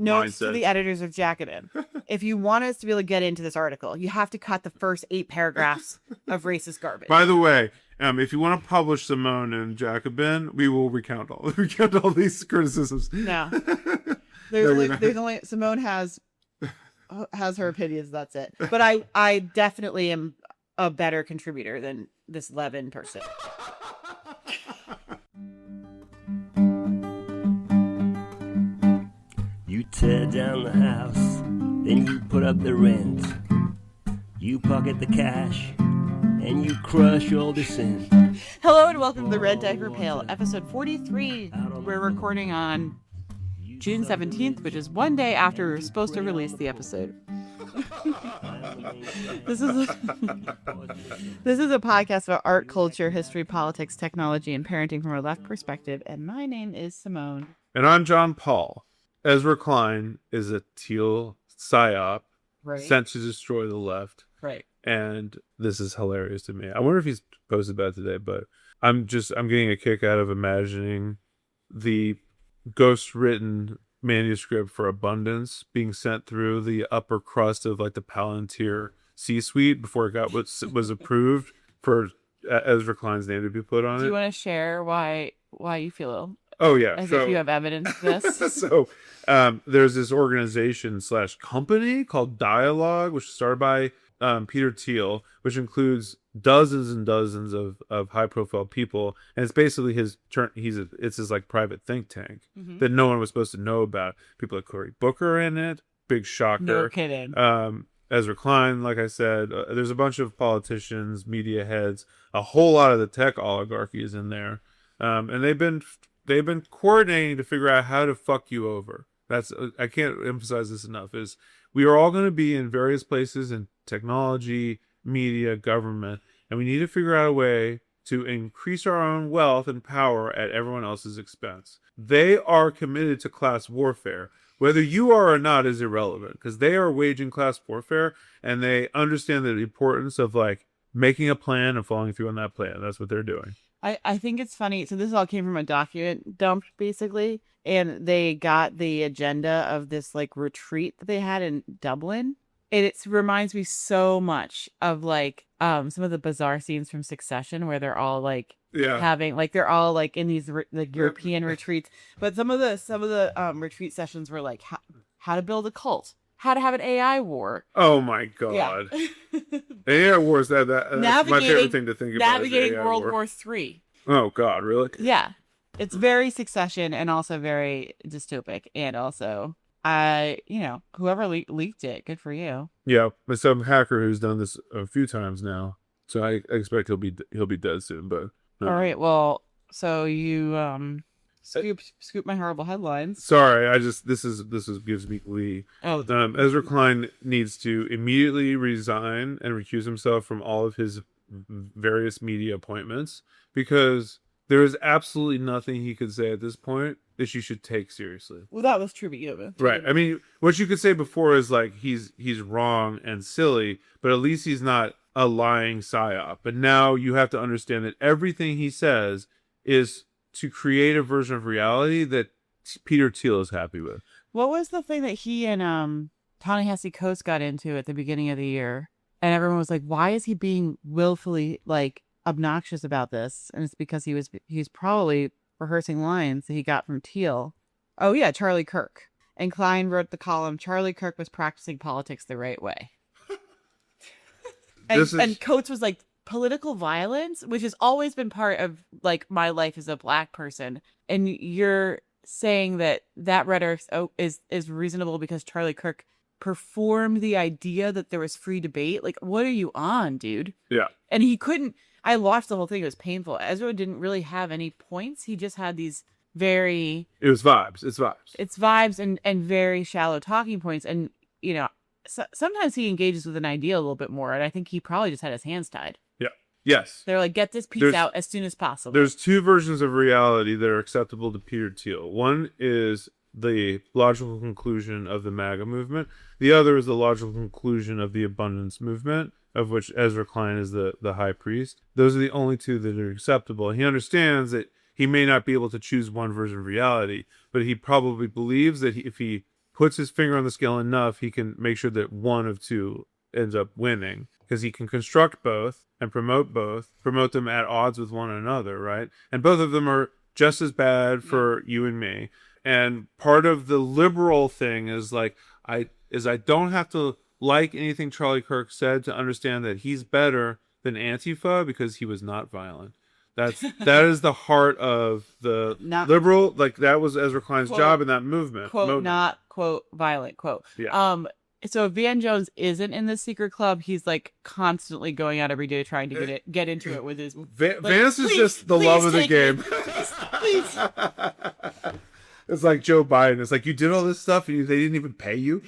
Notes to mindset. the editors of Jacobin. If you want us to be able to get into this article, you have to cut the first 8 paragraphs of racist garbage. By the way, if you want to publish Simone and Jacobin, we will recount all these criticisms. No. There's only Simone has her opinions, that's it. But I definitely am a better contributor than this Levin person. You tear down the house, then you put up the rent. You pocket the cash, and you crush all the sin. Hello and welcome to the Red Diaper Pail, episode 43. We're recording on June 17th, which is one day after we were supposed to release the episode. This is a podcast about art, culture, history, politics, technology, and parenting from a left perspective. And my name is Simone. And I'm John Paul. Ezra Klein is a Thiel psyop sent to destroy the left. Right. And this is hilarious to me. I wonder if he's posted about it today, but I'm getting a kick out of imagining the ghost-written manuscript for Abundance being sent through the upper crust of like the Palantir C-suite before it was approved for Ezra Klein's name to be put on it. Do you want to share why you feel? Oh yeah, as if you have evidence of this. So there's this organization / company called Dialogue, which was started by Peter Thiel, which includes dozens and dozens of high profile people, and it's basically it's his like private think tank that no one was supposed to know about. People like Cory Booker in it, big shocker. No kidding. Ezra Klein, like I said, there's a bunch of politicians, media heads, a whole lot of the tech oligarchy is in there, and they've been coordinating to figure out how to fuck you over. I can't emphasize this enough. Is we are all going to be in various places in technology, media, government, and we need to figure out a way to increase our own wealth and power at everyone else's expense. They are committed to class warfare. Whether you are or not is irrelevant, because they are waging class warfare, and they understand the importance of like making a plan and following through on that plan. That's what they're doing. I think it's funny. So this all came from a document dump, basically, and they got the agenda of this like retreat that they had in Dublin. And it reminds me so much of like some of the bizarre scenes from Succession where they're all like having like they're all like in these like European retreats. But some of the retreat sessions were like how to build a cult, how to have an AI war. Oh my god! Yeah. AI wars that's my favorite thing to think about. Navigating World War III. Oh god, really? Yeah, it's very Succession and also very dystopic, and also. Whoever leaked it, good for you. Yeah, but some hacker who's done this a few times now, so I expect he'll be dead soon. But all right, well, so you scoop my horrible headlines. Sorry, this gives me glee. Oh, Ezra Klein needs to immediately resign and recuse himself from all of his various media appointments, because there is absolutely nothing he could say at this point that you should take seriously. Well, that was true, but you right. I mean, what you could say before is like he's wrong and silly, but at least he's not a lying psyop. But now you have to understand that everything he says is to create a version of reality that Peter Thiel is happy with. What was the thing that he and Ta-Nehisi Coates got into at the beginning of the year? And everyone was like, why is he being willfully like obnoxious about this? And it's because he's probably rehearsing lines that he got from Thiel. Oh yeah, Charlie Kirk. And Klein wrote the column, Charlie Kirk was practicing politics the right way. and Coates was like, political violence, which has always been part of like my life as a black person. And you're saying that rhetoric is reasonable because Charlie Kirk performed the idea that there was free debate. Like, what are you on, dude? Yeah. And he couldn't. I watched the whole thing. It was painful. Ezra didn't really have any points. He just had these very... It was vibes. It's vibes. It's vibes and very shallow talking points. And, sometimes he engages with an idea a little bit more. And I think he probably just had his hands tied. Yeah. Yes. They're like, get this piece out as soon as possible. There's two versions of reality that are acceptable to Peter Thiel. One is the logical conclusion of the MAGA movement. The other is the logical conclusion of the abundance movement, of which Ezra Klein is the high priest. Those are the only two that are acceptable. And he understands that he may not be able to choose one version of reality, but he probably believes that if he puts his finger on the scale enough, he can make sure that one of two ends up winning, because he can construct both and promote them at odds with one another, right? And both of them are just as bad for you and me. And part of the liberal thing is like, I don't have to like anything Charlie Kirk said to understand that he's better than Antifa because he was not violent. That is the heart of the liberal. Like, that was Ezra Klein's job in that movement. Quote, not quote violent quote. Yeah. So if Van Jones isn't in the secret club, he's like constantly going out every day trying to get into it with his. Vance is just the love of the game. Please. It's like Joe Biden. It's like, you did all this stuff and they didn't even pay you.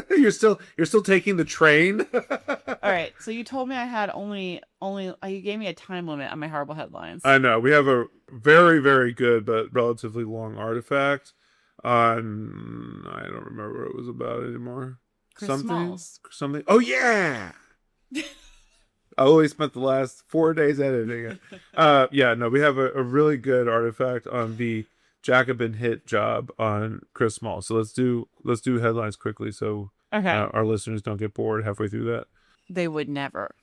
You're still taking the train. All right. So you told me I had only you gave me a time limit on my horrible headlines. I know. We have a very, very good but relatively long artifact on, I don't remember what it was about anymore. Something. Oh yeah. I always spent the last 4 days editing it. We have a really good artifact on the Jacobin hit job on Chris Small. So let's do headlines quickly so our listeners don't get bored halfway through that. They would never.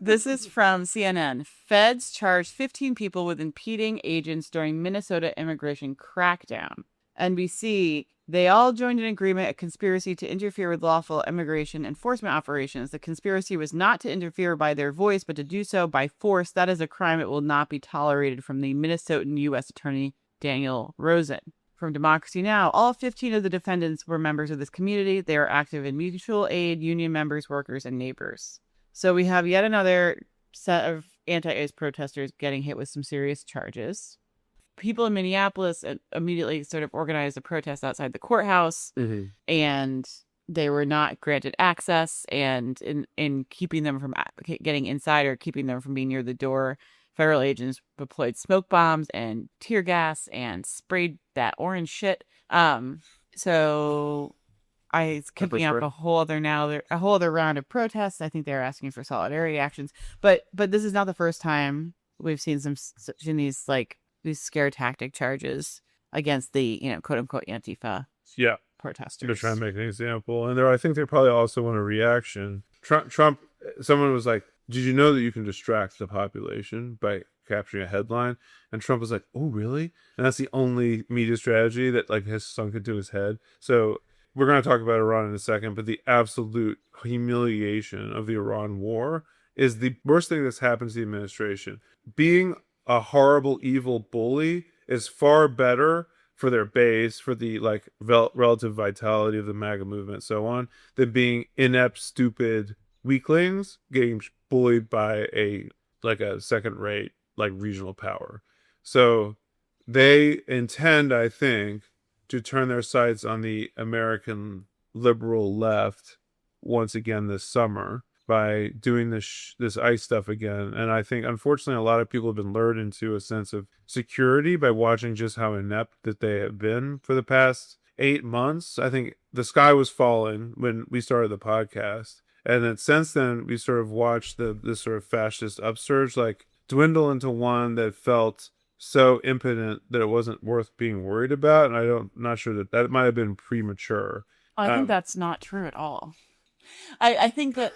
This is from CNN. Feds charged 15 people with impeding agents during Minnesota immigration crackdown. NBC. They all joined an agreement, a conspiracy to interfere with lawful immigration enforcement operations. The conspiracy was not to interfere by their voice, but to do so by force. That is a crime. It will not be tolerated, from the Minnesotan U.S. Attorney Daniel Rosen. From Democracy Now!, all 15 of the defendants were members of this community. They are active in mutual aid, union members, workers, and neighbors. So we have yet another set of anti-ICE protesters getting hit with some serious charges. People in Minneapolis immediately sort of organized a protest outside the courthouse, and they were not granted access. And in keeping them from getting inside or keeping them from being near the door, federal agents deployed smoke bombs and tear gas and sprayed that orange shit. So it's kicking up a whole other round of protests. I think they're asking for solidarity actions. But this is not the first time we've seen these scare tactic charges against the, quote unquote Antifa protesters. They're trying to make an example. And I think they probably also want a reaction. Trump, someone was like, did you know that you can distract the population by capturing a headline? And Trump was like, oh, really? And that's the only media strategy that has sunk into his head. So we're going to talk about Iran in a second, but the absolute humiliation of the Iran war is the worst thing that's happened to the administration. Being a horrible, evil bully is far better for their base, for the relative vitality of the MAGA movement, so on, than being inept, stupid weaklings getting bullied by a second-rate regional power. So they intend, I think, to turn their sights on the American liberal left once again this summer by doing this ICE stuff again. And I think, unfortunately, a lot of people have been lured into a sense of security by watching just how inept that they have been for the past 8 months. I think the sky was falling when we started the podcast. And then since then, we sort of watched this sort of fascist upsurge dwindle into one that felt so impotent that it wasn't worth being worried about. And I'm not sure that might have been premature. I think that's not true at all. I think that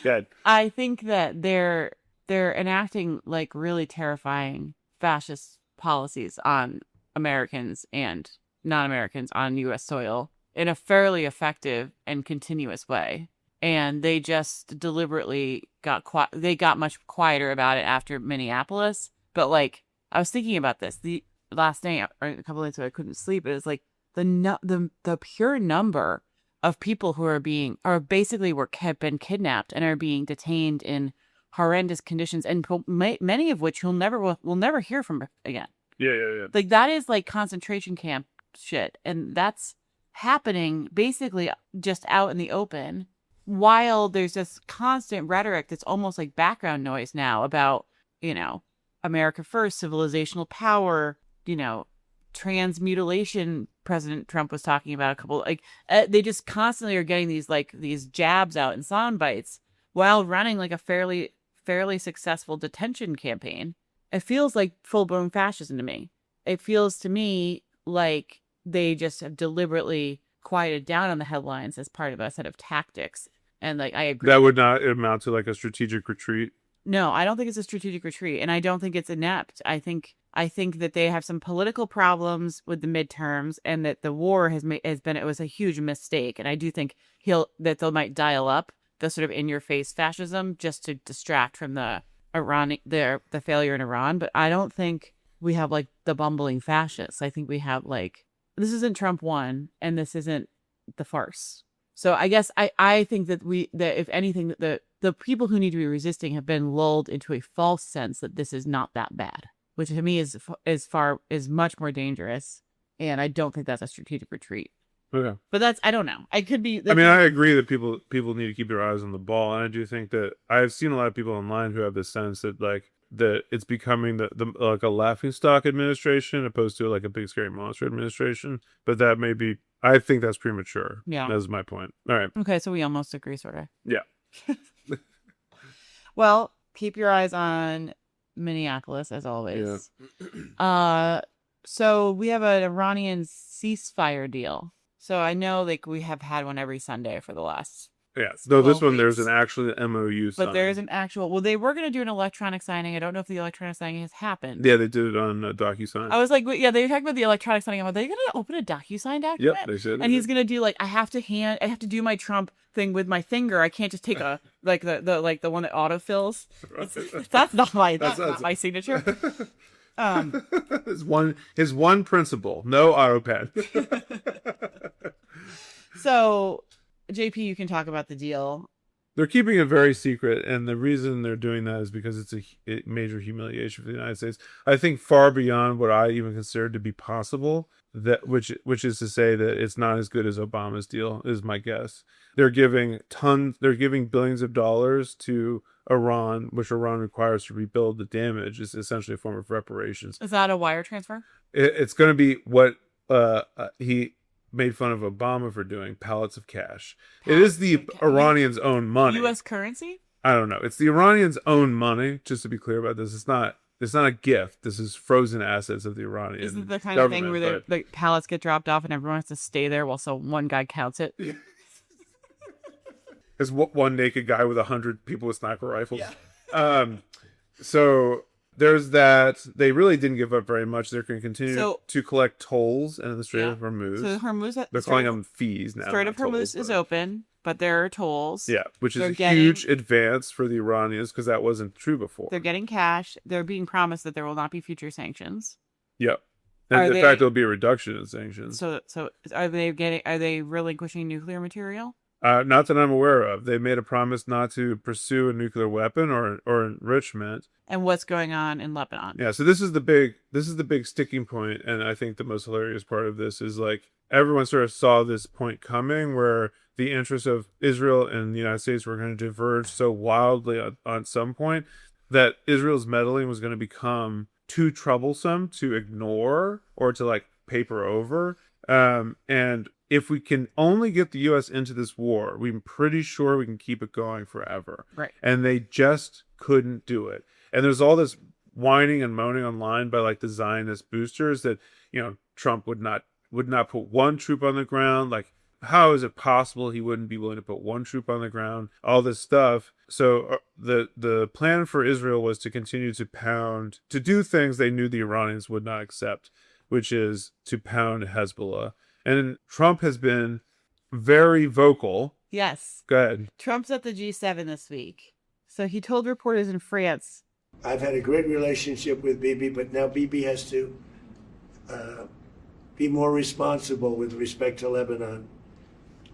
Good. I think that they're enacting really terrifying fascist policies on Americans and non-Americans on U.S. soil in a fairly effective and continuous way. And they just deliberately got much quieter about it after Minneapolis. But I was thinking about this the last night or a couple of nights ago. I couldn't sleep. It was the pure number of people who have been kidnapped and are being detained in horrendous conditions, and many of which we'll never hear from again. Yeah. That is concentration camp shit, and that's happening basically just out in the open, while there's this constant rhetoric that's almost like background noise now about America first, civilizational power, transmutilation. President Trump was talking about a couple, they just constantly are getting these jabs out in sound bites while running a fairly successful detention campaign. It feels like full-blown fascism to me. it feels to me like they just have deliberately quieted down on the headlines as part of a set of tactics. And like, I agree. That would not amount to like a strategic retreat. No, I don't think it's a strategic retreat, and I don't think it's inept. I think that they have some political problems with the midterms, and that the war has been it was a huge mistake. And I do think that they might dial up the sort of in your face fascism just to distract from the failure in Iran. But I don't think we have like the bumbling fascists. I think we have like, this isn't Trump 1, and this isn't the farce. So I guess I think that if anything, the people who need to be resisting have been lulled into a false sense that this is not that bad, which to me is much more dangerous. And I don't think that's a strategic retreat. Okay. But I don't know. I could be. I mean, I agree that people need to keep their eyes on the ball. And I do think that I've seen a lot of people online who have this sense that like, that it's becoming the like a laughingstock administration opposed to like a big scary monster administration. But that may be, I think that's premature. Yeah. That's my point. All right. Okay. So we almost agree, sort of. Yeah. Well, keep your eyes on Minneapolis as always. Yeah. So we have an Iranian ceasefire deal. So I know like we have had one every Sunday for the last. Yes. No, this one there's an actual MOU sign. But there's an actual. Well, they were going to do an electronic signing. I don't know if the electronic signing has happened. Yeah, they did it on DocuSign. I was like, yeah, they were talking about the electronic signing. Are they going to open a DocuSign document? Yep, they said. And he's going to do like I have to do my Trump thing with my finger. I can't just take a like the one that autofills. That's not my signature. His one principle: no AutoPad. So, JP, you can talk about the deal. They're keeping it very secret, and the reason they're doing that is because it's a major humiliation for the United States. I think far beyond what I even considered to be possible. That which is to say that it's not as good as Obama's deal is my guess. They're giving billions of dollars to Iran, which Iran requires to rebuild the damage. Is essentially a form of reparations. Is that a wire transfer? It's going to be what he made fun of Obama for doing, pallets of cash. It is the Iranians' own money. U.S. currency? I don't know. It's the Iranians' own money, just to be clear about this. It's not a gift. This is frozen assets of the Iranian Isn't it the kind of thing where the pallets get dropped off and everyone has to stay there while one guy counts it? Yeah. It's one naked guy with 100 people with sniper rifles. Yeah. So there's that. They really didn't give up very much. They're going to continue to collect tolls in the Strait of Hormuz. So Hormuz, they're calling them fees now. Strait of Hormuz is open, but there are tolls. Yeah, which is a huge advance for the Iranians because that wasn't true before. They're getting cash. They're being promised that there will not be future sanctions. Yep. And in fact, there'll be a reduction in sanctions. So are they relinquishing nuclear material? Not that I'm aware of. They made a promise not to pursue a nuclear weapon or enrichment. And what's going on in Lebanon? Yeah, so this is the big sticking point, and I think the most hilarious part of this is like everyone sort of saw this point coming where the interests of Israel and the United States were going to diverge so wildly on some point that Israel's meddling was going to become too troublesome to ignore or to like paper over. And if we can only get the U.S. into this war, we're pretty sure we can keep it going forever. Right. And they just couldn't do it. And there's all this whining and moaning online by like the Zionist boosters that, Trump would not put one troop on the ground. Like, how is it possible he wouldn't be willing to put one troop on the ground? All this stuff. So the plan for Israel was to continue to do things they knew the Iranians would not accept, which is to pound Hezbollah. And Trump has been very vocal. Yes. Go ahead. Trump's at the G7 this week. So he told reporters in France, I've had a great relationship with Bibi, but now Bibi has to be more responsible with respect to Lebanon.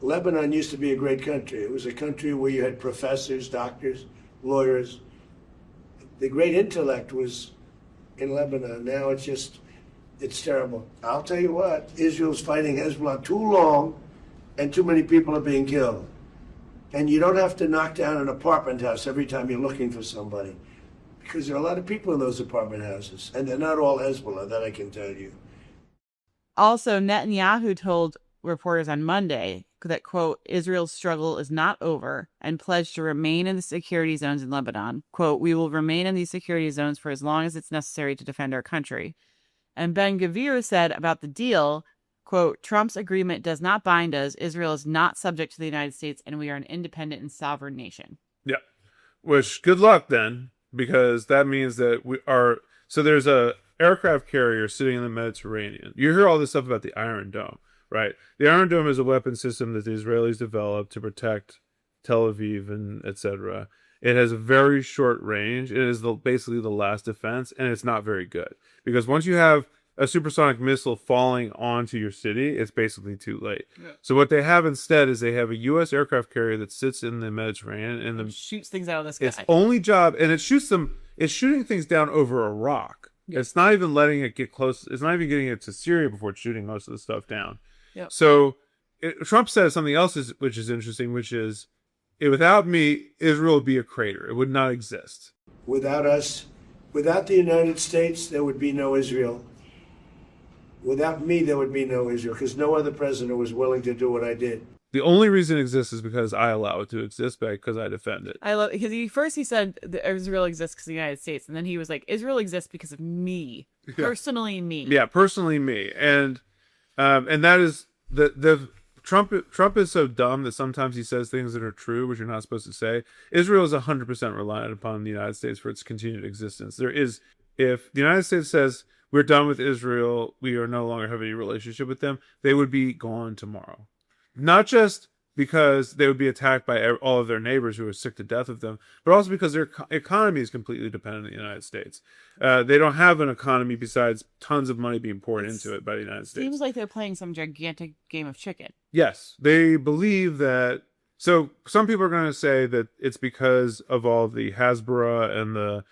Lebanon used to be a great country. It was a country where you had professors, doctors, lawyers. The great intellect was in Lebanon. Now it's terrible. I'll tell you what, Israel's fighting Hezbollah too long and too many people are being killed. And you don't have to knock down an apartment house every time you're looking for somebody, because there are a lot of people in those apartment houses, and they're not all Hezbollah, that I can tell you. Also, Netanyahu told reporters on Monday that, quote, Israel's struggle is not over and pledged to remain in the security zones in Lebanon. Quote, we will remain in these security zones for as long as it's necessary to defend our country. And Ben-Gvir said about the deal, quote, Trump's agreement does not bind us. Israel is not subject to the United States, and we are an independent and sovereign nation. Yeah. Which, good luck then, because that means that we are. So there's a aircraft carrier sitting in the Mediterranean. You hear all this stuff about the Iron Dome, right? The Iron Dome is a weapon system that the Israelis developed to protect Tel Aviv and etc. It has a very short range. It is basically the last defense, and it's not very good. Because once you have a supersonic missile falling onto your city, it's basically too late. Yeah. So what they have instead is they have a U.S. aircraft carrier that sits in the Mediterranean and shoots things out of the sky. Its only job, and it shoots them. It's shooting things down over a rock. Yeah. It's not even letting it get close. It's not even getting it to Syria before it's shooting most of the stuff down. Yep. So Trump said something else which is interesting, which is, without me, Israel would be a crater. It would not exist. Without us, without the United States, there would be no Israel. Without me, there would be no Israel, because no other president was willing to do what I did. The only reason it exists is because I allow it to exist, because I defend it. I love because he said that Israel exists because of the United States, and then he was like, Israel exists because of me, personally me. Yeah, personally me, and that is the Trump is so dumb that sometimes he says things that are true, which you're not supposed to say. Israel is 100% reliant upon the United States for its continued existence. If the United States says, we're done with Israel, we are no longer have any relationship with them, they would be gone tomorrow. Not just because they would be attacked by all of their neighbors who are sick to death of them, but also because their economy is completely dependent on the United States. They don't have an economy besides tons of money being poured into it by the United States. Seems like they're playing some gigantic game of chicken. Yes, they believe that. So some people are going to say that it's because of all the Hasbara and the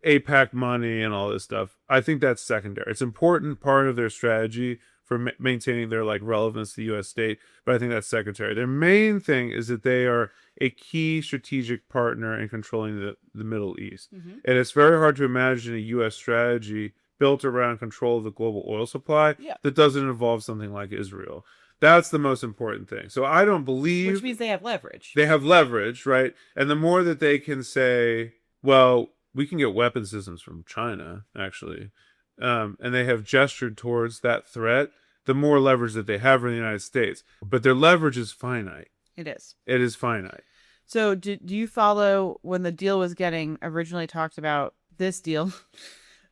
AIPAC money and all this stuff. I think that's secondary. It's an important part of their strategy for maintaining their relevance to the U.S. state, but I think that's secondary. Their main thing is that they are a key strategic partner in controlling the Middle East. Mm-hmm. And it's very hard to imagine a U.S. strategy built around control of the global oil supply that doesn't involve something like Israel. That's the most important thing. So I don't believe... Which means they have leverage. They have leverage, right? And the more that they can say, well, we can get weapon systems from China, actually, and they have gestured towards that threat, the more leverage that they have in the United States. But their leverage is finite. It is. It is finite. So do you follow when the deal was getting originally talked about, this deal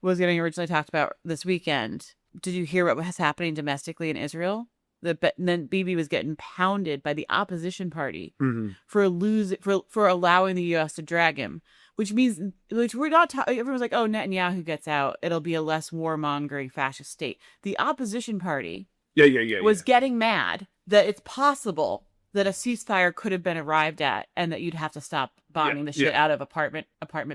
was getting originally talked about this weekend? Did you hear what was happening domestically in Israel? And then Bibi was getting pounded by the opposition party for allowing the U.S. to drag him. Which we're not everyone's like, oh, Netanyahu gets out, it'll be a less warmongering fascist state. The opposition party was getting mad that it's possible that a ceasefire could have been arrived at and that you'd have to stop bombing the shit out of apartment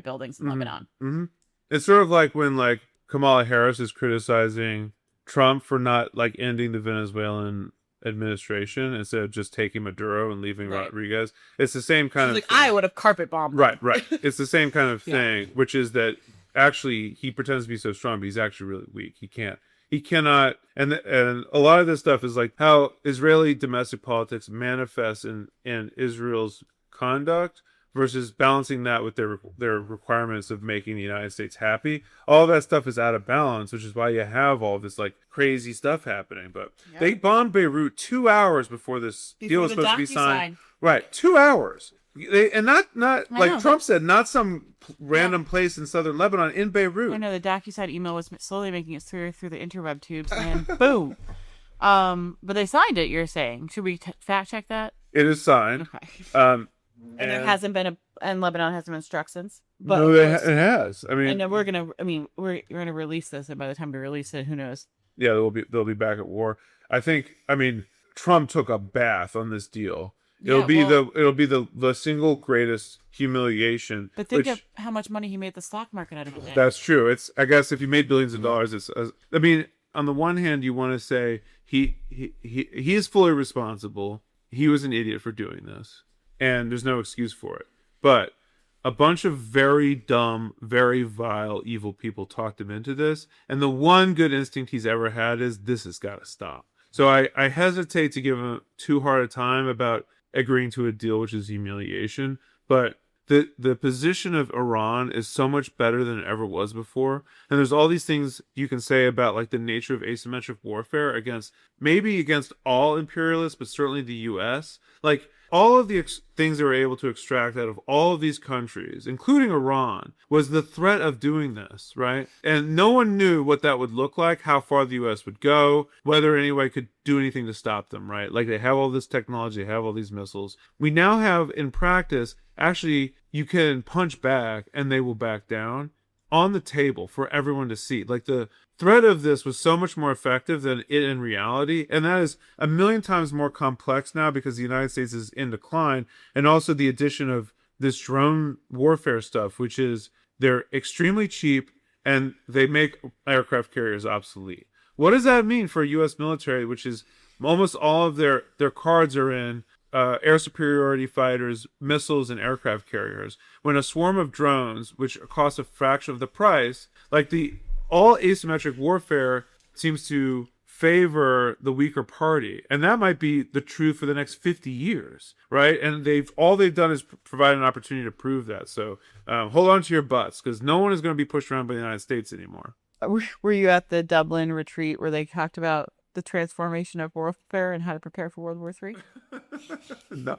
buildings in Lebanon. Mm-hmm. It's sort of like when Kamala Harris is criticizing Trump for not ending the Venezuelan administration instead of just taking Maduro and leaving Rodriguez. It's the same kind of thing. I would have carpet bombed them. Right. It's the same kind of thing, which is that actually he pretends to be so strong, but he's actually really weak. He cannot, and a lot of this stuff is how Israeli domestic politics manifests in Israel's conduct versus balancing that with their requirements of making the United States happy. All that stuff is out of balance, which is why you have all this crazy stuff happening. But they bombed Beirut 2 hours before this deal was supposed to be signed. Right, 2 hours. Not like Trump said, not some random place in southern Lebanon, in Beirut. I know the DocuSign email was slowly making its way through the interweb tubes, and boom. But they signed it, you're saying. Should we fact check that? It is signed. Okay. And there hasn't been and Lebanon hasn't been struck since. But no, it has. I mean, and we're gonna release this, and by the time we release it, who knows? Yeah, they'll be back at war. I think. I mean, Trump took a bath on this deal. It'll be the single greatest humiliation. But think of how much money he made the stock market out of it. That's true. I guess if you made billions of dollars, I mean, on the one hand, you want to say he is fully responsible. He was an idiot for doing this. And there's no excuse for it. But a bunch of very dumb, very vile, evil people talked him into this. And the one good instinct he's ever had is, this has got to stop. So I hesitate to give him too hard a time about agreeing to a deal, which is humiliation. But the position of Iran is so much better than it ever was before. And there's all these things you can say about like the nature of asymmetric warfare against all imperialists, but certainly the US. Like all of the things they were able to extract out of all of these countries, including Iran, was the threat of doing this, right? And no one knew what that would look like, how far the US would go, whether anyone could do anything to stop them, right? Like they have all this technology, they have all these missiles. We now have in practice, actually, you can punch back and they will back down on the table for everyone to see. Like the threat of this was so much more effective than it in reality. And that is a million times more complex now because the United States is in decline. And also the addition of this drone warfare stuff, which is they're extremely cheap and they make aircraft carriers obsolete. What does that mean for a U.S. military, which is almost all of their cards are in air superiority fighters, missiles, and aircraft carriers, when a swarm of drones, which cost a fraction of the price, like all asymmetric warfare seems to favor the weaker party. And that might be the truth for the next 50 years, right? And all they've done is provide an opportunity to prove that. So hold on to your butts, because no one is going to be pushed around by the United States anymore. Were you at the Dublin retreat where they talked about the transformation of warfare and how to prepare for World War III? No.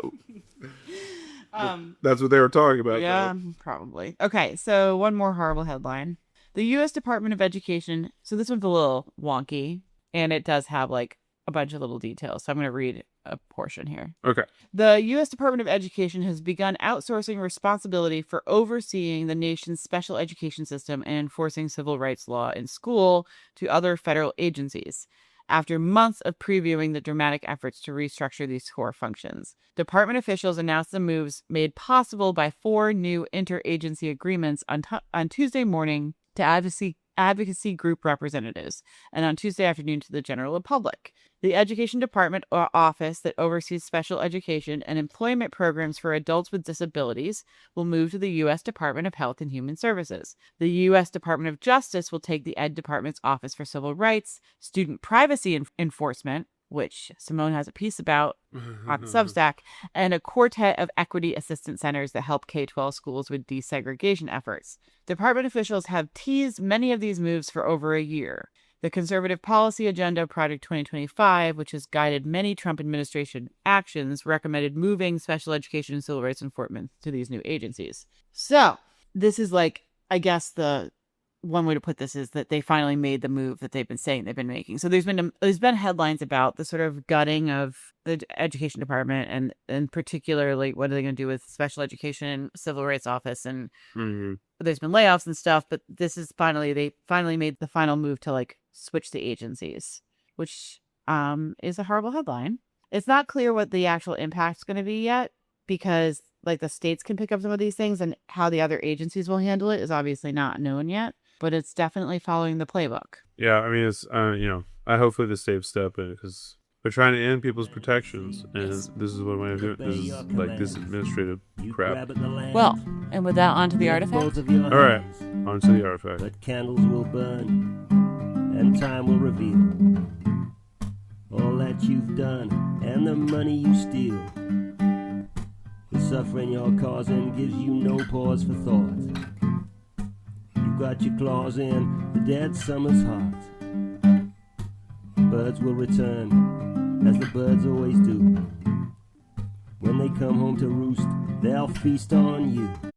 That's what they were talking about. Yeah, though. probably. Okay, so one more horrible headline. The U.S. Department of Education, so this one's a little wonky, and it does have like a bunch of little details, so I'm going to read a portion here. Okay. The U.S. Department of Education has begun outsourcing responsibility for overseeing the nation's special education system and enforcing civil rights law in school to other federal agencies, after months of previewing the dramatic efforts to restructure these core functions. Department officials announced the moves made possible by 4 new interagency agreements on Tuesday morning to advocacy group representatives, and on Tuesday afternoon to the general public. The Education Department office that oversees special education and employment programs for adults with disabilities will move to the U.S. Department of Health and Human Services. The U.S. Department of Justice will take the Ed Department's Office for Civil Rights, Student Privacy Enforcement, which Simone has a piece about on Substack, and a quartet of equity assistance centers that help K-12 schools with desegregation efforts. Department officials have teased many of these moves for over a year. The Conservative Policy Agenda Project 2025, which has guided many Trump administration actions, recommended moving special education and civil rights enforcement to these new agencies. So this is like, I guess the one way to put this is that they finally made the move that they've been saying they've been making. So there's been headlines about the sort of gutting of the education department, and in particular, like what are they going to do with special education, civil rights office, and there's been layoffs and stuff. But this is they finally made the final move to like switch the agencies, which is a horrible headline. It's not clear what the actual impact's going to be yet, because like the states can pick up some of these things, and how the other agencies will handle it is obviously not known yet. But it's definitely following the playbook. Yeah, I mean, it's I hopefully the states step in because they're trying to end people's protections, and this is what I'm doing. This is like this administrative crap. Well, and with that, on to the artifact. All right, on to the artifact. But candles will burn, and time will reveal all that you've done and the money you steal. The suffering you're causing gives you no pause for thought. Got your claws in the dead summer's heart. Birds will return, as the birds always do. When they come home to roost, they'll feast on you.